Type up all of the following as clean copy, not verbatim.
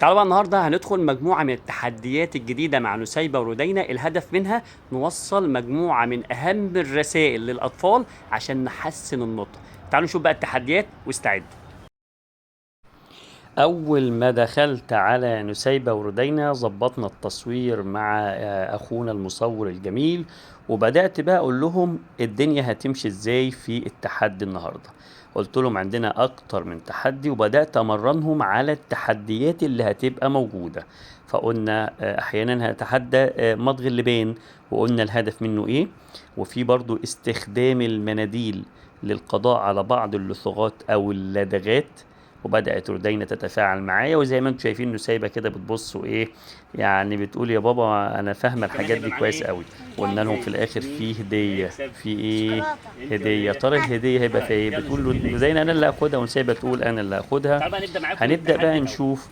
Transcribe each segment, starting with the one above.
تعالوا بقى النهارده هندخل مجموعة من التحديات الجديدة مع نسيبة ورودينا، الهدف منها نوصل مجموعة من أهم الرسائل للأطفال عشان نحسن النطق. تعالوا نشوف بقى التحديات واستعد. أول ما دخلت على نسيبة ورودينا ظبطنا التصوير مع أخونا المصور الجميل، وبدأت بقى أقول لهم الدنيا هتمشي إزاي في التحدي النهاردة. قلت لهم عندنا أكتر من تحدي، وبدأت أمرنهم على التحديات اللي هتبقى موجودة. فقلنا أحيانا هنتحدى مضغ اللبان، وقلنا الهدف منه إيه، وفي برضو استخدام المناديل للقضاء على بعض اللثغات أو اللدغات. وبدأت ردينا تتفاعل معايا، وزي ما انتم شايفين نسيبة كده بتبص وايه، يعني بتقول يا بابا انا فاهمه الحاجات دي كويس قوي. قلنا لهم في الاخر في هديه، في ايه هديه. ترى الهديه هيبقى في ايه؟ بتقول له ردينا انا اللي هاخدها، ونسيبة تقول انا اللي هاخدها. هنبدأ بقى نشوف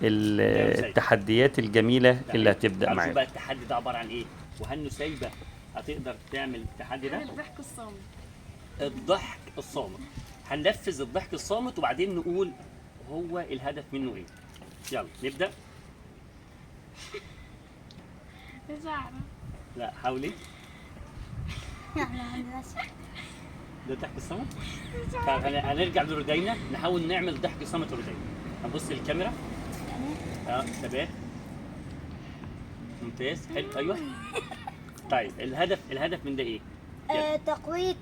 التحديات الجميله اللي هتبدأ معانا. بقى التحدي ده عباره عن ايه، وهل نسيبة هتقدر تعمل التحدي ده؟ الضحك الصامت. الضحك الصامت. هننفذ الضحك الصامت وبعدين نقول هو الهدف منه ايه. يلا نبدأ. لا حاولي. ده ضحك الصمت. طيب هنرجع لردينا نحاول نعمل ضحك صمت ردينا. هنبص للكاميرا. ثبات. ممتاز، حلو، ايوه. طيب الهدف من ده ايه؟ تقوية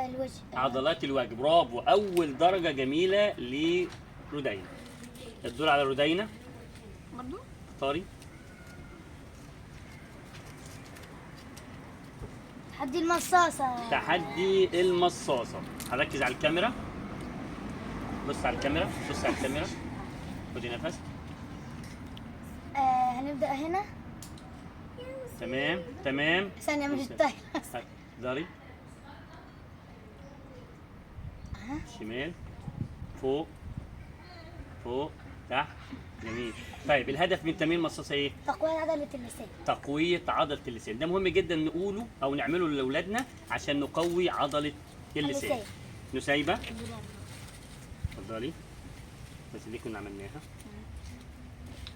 الوجه، عضلات الوجه. برافو، أول درجة جميلة لردينا. الدور على ردينا. برضو اختاري. تحدي المصاصة. تحدي المصاصة. هركز على الكاميرا. بص على الكاميرا، بص على الكاميرا. خدي نفس. هنبدأ هنا. تمام. ثانية مش طايرة. داري. شمال، فوق، تحت. جميل. طيب الهدف من تمرين المصاصة ايه؟ تقوية عضلة اللسان. تقوية عضلة اللسان، ده مهم جدا نقوله او نعمله لاولادنا عشان نقوي عضلة اللسان. نسيبة. اتفضلي. بس دي كنا عملناها.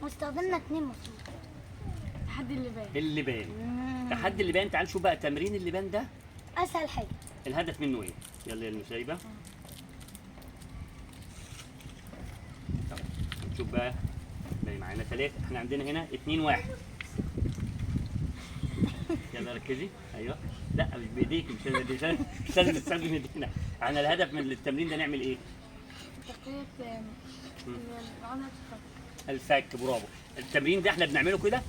واستخدمنا 2 مصروف. تحدي اللبان. تحدي اللبان. تعال نشوف بقى تمرين اللبان ده. اسهل حاجة. الهدف منه ايه؟ يلا يا نسيبة. نشوف بقى باقي معانا 3. احنا عندنا هنا 2 1. يلا ركزي. ايوه. لا مش بايديك، مش لازم تستخدم ايدينا. احنا الهدف من التمرين ده نعمل ايه؟ تقوية عضلة الفك. برافو. التمرين ده احنا بنعمله كده،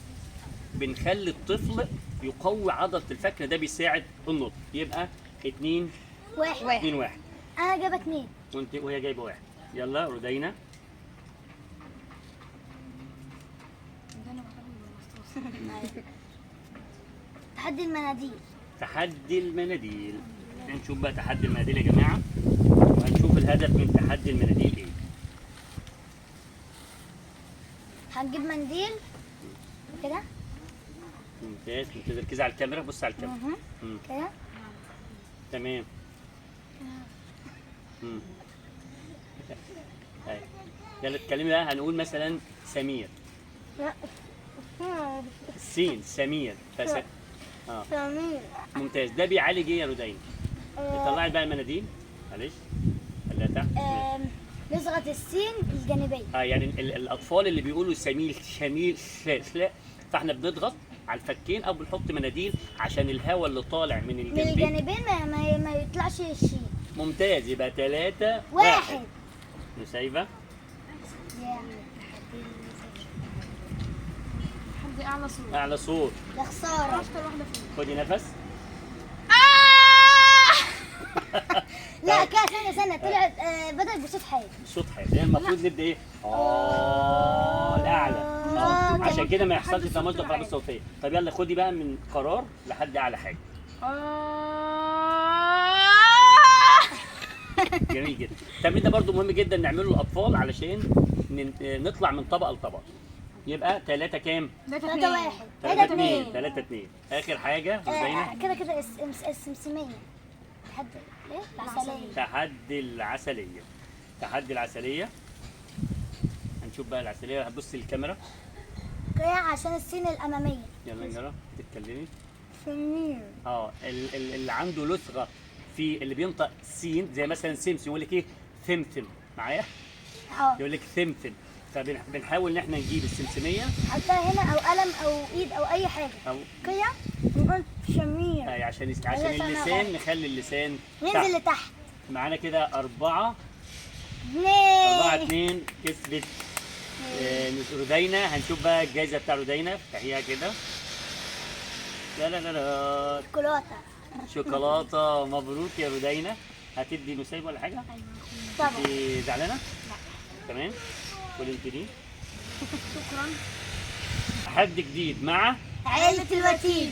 بنخلي الطفل يقوي عضلة الفك، ده بيساعد النطق. يبقى 2 1. انا جايبه 2 وهي جايبه 1. يلا ردينا. تحدي المناديل. تحدي المناديل. هنشوف بقى تحدي المناديل يا جماعة، وهنشوف الهدف من تحدي المناديل ايه. هنجيب منديل كده. ممتاز. ركزي على الكاميرا، بص على الكاميرا. كده. تمام. يلا اتكلمي بقى. هنقول مثلا سمير. لا. السين سمير. سمير. ممتاز. ده بيعالج ايه يا رودين؟ طلعي بقى المناديل. معلش. خليها تحت. لصغة السين الجانبية. يعني الاطفال اللي بيقولوا سميل شميل لا، فاحنا بنضغط على الفكين او بنحط مناديل عشان الهواء اللي طالع من الجانبين ما يطلعش الشين. ممتاز. يبقى 3 1. نسيبة. اعلى صوت. يا خسارة. خدي نفس. لا كده ثانية طلعت بدأت بصوت حاد. صوت حاد. يعني المفروض نبدا ايه؟ الاعلى. عشان كده ما يحصلش تمزق في الأعصاب الصوتية. طب يلا خدي بقى من قرار لحد اعلى حاجة. جميل جدا. التمرين ده برضو مهم جدا نعمله للاطفال علشان نطلع من طبقة لطبقة. يبقى 3 كام؟ 3 1. 3 2. اخر حاجة كده السمسمية. تحدي العسلية. تحدي العسلية. نشوف بقى العسلية، هتبص للكاميرا. كده عشان السين الأمامية. يلا نجرب تتكلمي. سمير. اللي عنده لثغة في اللي بينطق سين، زي مثلا سمسم يقول لك ايه؟ ثمثم. معايا؟ يقول لك ثمثم. فبنحاول ان احنا نجيب السمسمية، حطها هنا او قلم او ايد او اي حاجة. او كده نقول سمير. أي عشان عشان اللسان، نخلي اللسان ننزل لتحت. معانا كده 4 2. 2 كسبت رودينا. هنشوف بقى الجايزة بتاع رودينا، افتحيها كده. لا لا لا لا، شوكولاتة. شوكولاتة. مبروك يا رودينا. هتدي نسيب ولا حاجة؟ طبعا. انت زعلانة؟ لا. تمام. قولي انت دي. شكرا. تحدي جديد مع عيلة الوتيلي.